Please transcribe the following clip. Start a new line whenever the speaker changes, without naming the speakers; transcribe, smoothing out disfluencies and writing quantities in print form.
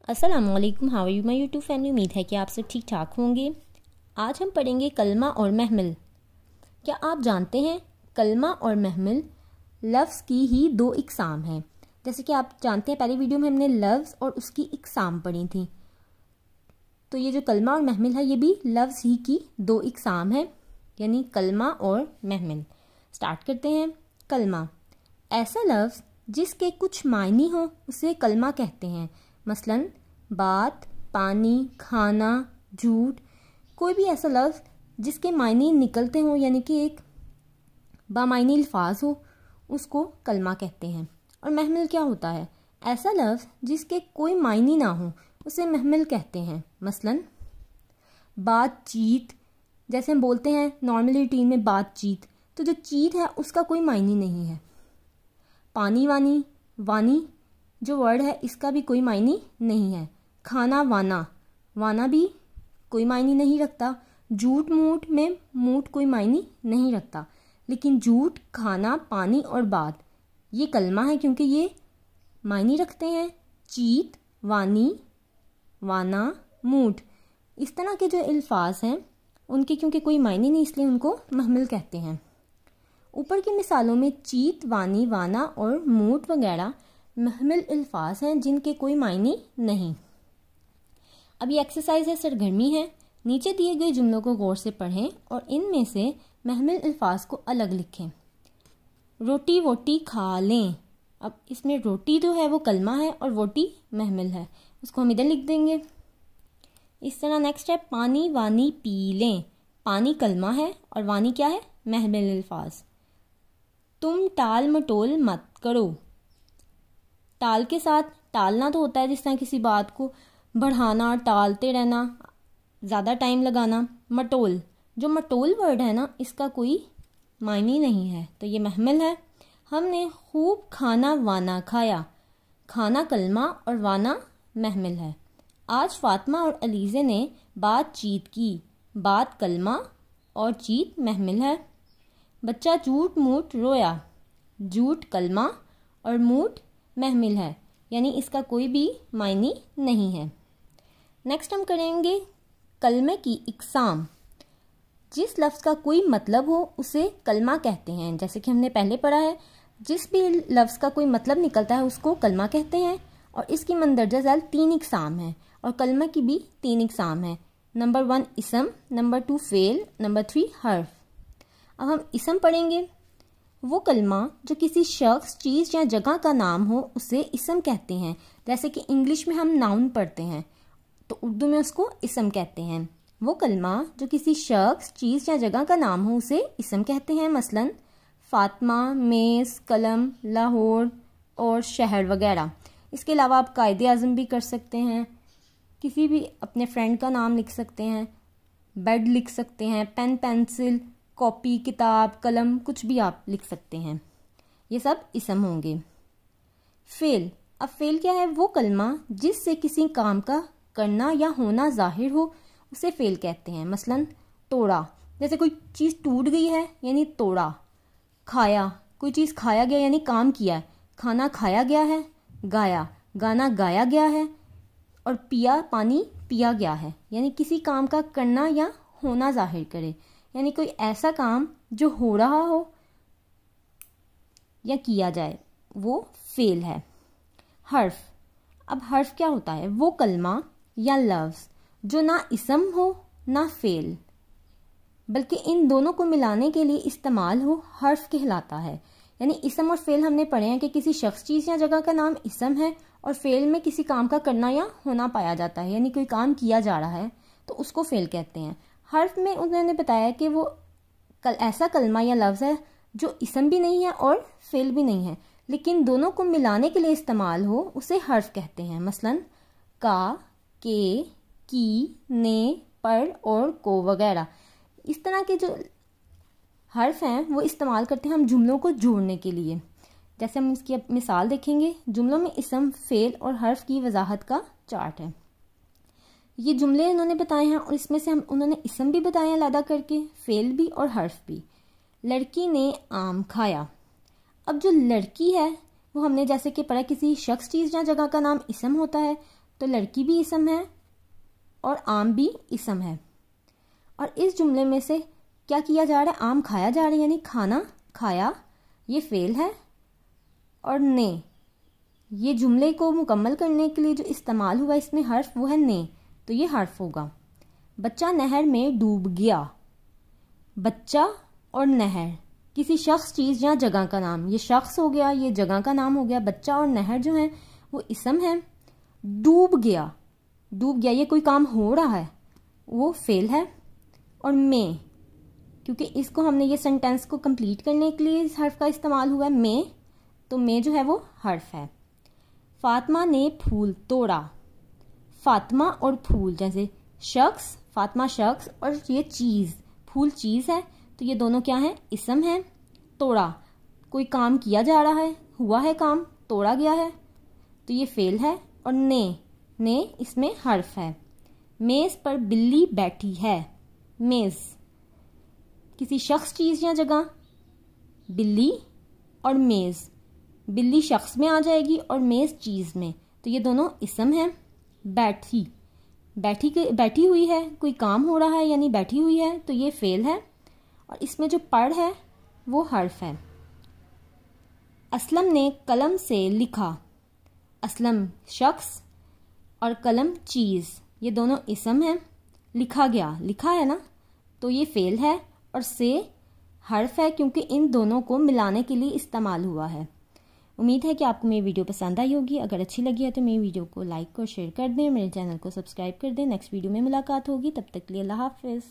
अस्सलामुअलैकुम, how are you my YouTube family. उम्मीद है कि आप सब ठीक ठाक होंगे। आज हम पढ़ेंगे कलमा और महमिल। क्या आप जानते हैं कलमा और महमिल लफ्ज़ की ही दो इकसाम हैं। जैसे कि आप जानते हैं पहली वीडियो में हमने लफ्ज़ और उसकी इकसाम पढ़ी थी, तो ये जो कलमा और महमिल है ये भी लफ्ज़ ही की दो इकसाम है, यानी कलमा और महमिल। स्टार्ट करते हैं। कलमा, ऐसा लफ्ज़ जिसके कुछ मायने हो उसे कलमा कहते हैं। मसलन बात, पानी, खाना, झूठ। कोई भी ऐसा लफ्ज़ जिसके मायने निकलते हों, यानी कि एक बामायनी अल्फाज हो, उसको कलमा कहते हैं। और महमिल क्या होता है? ऐसा लफ्ज़ जिसके कोई मायने ना हो उसे महमिल कहते हैं। मसलन बातचीत, जैसे हम बोलते हैं नॉर्मली रूटीन में बातचीत, तो जो चीत है उसका कोई मायने नहीं है। पानी वानी, वानी जो वर्ड है इसका भी कोई मायने नहीं है। खाना वाना, वाना भी कोई मायने नहीं रखता। झूठ मूठ में मूठ कोई मायने नहीं रखता, लेकिन झूठ, खाना, पानी और बात ये कलमा है क्योंकि ये मायने रखते हैं। चीत, वानी, वाना, मूठ, इस तरह के जो अल्फाज हैं उनके क्योंकि कोई मायने नहीं, इसलिए उनको महमिल कहते हैं। ऊपर की मिसालों में चीत, वानी, वाना और मूठ वगैरह महमिल अल्फाज हैं जिनके कोई मायने नहीं। अब ये एक्सरसाइज है, सरगर्मी है। नीचे दिए गए जुमलों को गौर से पढ़ें और इनमें से महमिल अल्फाज को अलग लिखें। रोटी वोटी खा लें। अब इसमें रोटी जो है वो कलमा है और वोटी महमिल है, उसको हम इधर लिख देंगे इस तरह। नेक्स्ट है पानी वानी पी लें। पानी कलमा है और वानी क्या है? महमिल अल्फाज। तुम टाल मटोल मत करो। टाल के साथ टालना तो होता है जिस तरह किसी बात को बढ़ाना, टालते रहना, ज़्यादा टाइम लगाना। मटोल, जो मटोल वर्ड है ना, इसका कोई मायने नहीं है, तो ये महमिल है। हमने खूब खाना वाना खाया। खाना कलमा और वाना महमिल है। आज फातिमा और अलीज़े ने बातचीत की। बात कलमा और चीत महमिल है। बच्चा झूठ मूठ रोया। झूठ कलमा और मूठ महमिल है, यानी इसका कोई भी मायने नहीं है। नेक्स्ट हम करेंगे कलमे की इकसाम। जिस लफ्ज़ का कोई मतलब हो उसे कलमा कहते हैं। जैसे कि हमने पहले पढ़ा है, जिस भी लफ्ज़ का कोई मतलब निकलता है उसको कलमा कहते हैं। और इसकी मंदरजा ज़ैल 3 इकसाम है और कलमा की भी 3 इकसाम है। नंबर 1 इसम, नंबर 2 फेल, नंबर 3 हर्फ। अब हम इसम पढ़ेंगे। वो कलमा जो किसी शख्स, चीज़ या जगह का नाम हो उसे इसम कहते हैं। जैसे कि इंग्लिश में हम नाउन पढ़ते हैं तो उर्दू में उसको इसम कहते हैं। वो कलमा जो किसी शख्स, चीज़ या जगह का नाम हो उसे इसम कहते हैं। मसलन फातिमा, मेज़, कलम, लाहौर और शहर वगैरह। इसके अलावा आप कायदे आज़म भी कर सकते हैं, किसी भी अपने फ्रेंड का नाम लिख सकते हैं, बेड लिख सकते हैं, पेन पेंसिल, कॉपी, किताब, कलम, कुछ भी आप लिख सकते हैं। ये सब इसम होंगे। फेल, अब फेल क्या है? वो कलमा जिससे किसी काम का करना या होना जाहिर हो उसे फेल कहते हैं। मसलन तोड़ा, जैसे कोई चीज़ टूट गई है यानी तोड़ा। खाया, कोई चीज़ खाया गया यानी काम किया। खाना खाया गया है। गाया, गाना गाया गया है। और पिया, पानी पिया गया है, यानी किसी काम का करना या होना जाहिर करे, यानी कोई ऐसा काम जो हो रहा हो या किया जाए, वो फेल है। हर्फ, अब हर्फ क्या होता है? वो कलमा या लफ्ज़ जो ना इसम हो ना फेल, बल्कि इन दोनों को मिलाने के लिए इस्तेमाल हो, हर्फ कहलाता है। यानी इसम और फेल हमने पढ़े हैं कि किसी शख्स, चीज़ या जगह का नाम इसम है और फेल में किसी काम का करना या होना पाया जाता है, यानी कोई काम किया जा रहा है तो उसको फेल कहते हैं। हर्फ में उन्होंने बताया कि वो ऐसा कलमा या लफ्ज़ है जो इसम भी नहीं है और फेल भी नहीं है, लेकिन दोनों को मिलाने के लिए इस्तेमाल हो उसे हर्फ कहते हैं। मसलन का, के, की, ने, पर और को वगैरह। इस तरह के जो हर्फ हैं वो इस्तेमाल करते हैं हम जुमलों को जोड़ने के लिए। जैसे हम इसकी मिसाल देखेंगे। जुमलों में इसम, फेल और हर्फ की वजाहत का चार्ट है। ये जुमले उन्होंने बताए हैं और इसमें से उन्होंने इसम भी बताए हैं अलग करके, फेल भी और हर्फ भी। लड़की ने आम खाया। अब जो लड़की है वो हमने जैसे कि पढ़ा किसी शख्स, चीज़ या जगह का नाम इसम होता है, तो लड़की भी इसम है और आम भी इसम है। और इस जुमले में से क्या किया जा रहा है, आम खाया जा रहा है, यानी खाना खाया, ये फेल है। और ने, ये जुमले को मुकम्मल करने के लिए जो इस्तेमाल हुआ इसमें हर्फ वो है ने, तो ये हर्फ होगा। बच्चा नहर में डूब गया। बच्चा और नहर किसी शख्स, चीज़ या जगह का नाम, ये शख्स हो गया, ये जगह का नाम हो गया। बच्चा और नहर जो है वो इसम है। डूब गया, डूब गया ये कोई काम हो रहा है, वो फेल है। और में, क्योंकि इसको हमने ये सेंटेंस को कंप्लीट करने के लिए इस हर्फ का इस्तेमाल हुआ है में, तो में जो है वो हर्फ है। फातिमा ने फूल तोड़ा। फातिमा और फूल, जैसे शख्स, फातिमा शख्स, और ये चीज़, फूल चीज़ है, तो ये दोनों क्या हैं, इसम हैं। तोड़ा, कोई काम किया जा रहा है, हुआ है काम, तोड़ा गया है, तो ये फेल है। और ने इसमें हर्फ है। मेज़ पर बिल्ली बैठी है। मेज़ किसी शख्स, चीज़ या जगह, बिल्ली और मेज़, बिल्ली शख्स में आ जाएगी और मेज़ चीज़ में, तो ये दोनों इसम हैं। बैठी, बैठी हुई है, कोई काम हो रहा है यानी बैठी हुई है, तो ये फेल है। और इसमें जो पढ़ है वो हर्फ है। असलम ने कलम से लिखा। असलम शख्स और कलम चीज़, ये दोनों इसम हैं। लिखा गया, लिखा है ना, तो ये फेल है। और से हर्फ है क्योंकि इन दोनों को मिलाने के लिए इस्तेमाल हुआ है। उम्मीद है कि आपको मेरी वीडियो पसंद आई होगी। अगर अच्छी लगी है तो मेरी वीडियो को लाइक और शेयर कर दें, मेरे चैनल को सब्सक्राइब कर दें। नेक्स्ट वीडियो में मुलाकात होगी, तब तक के लिए अल्लाह हाफिज़।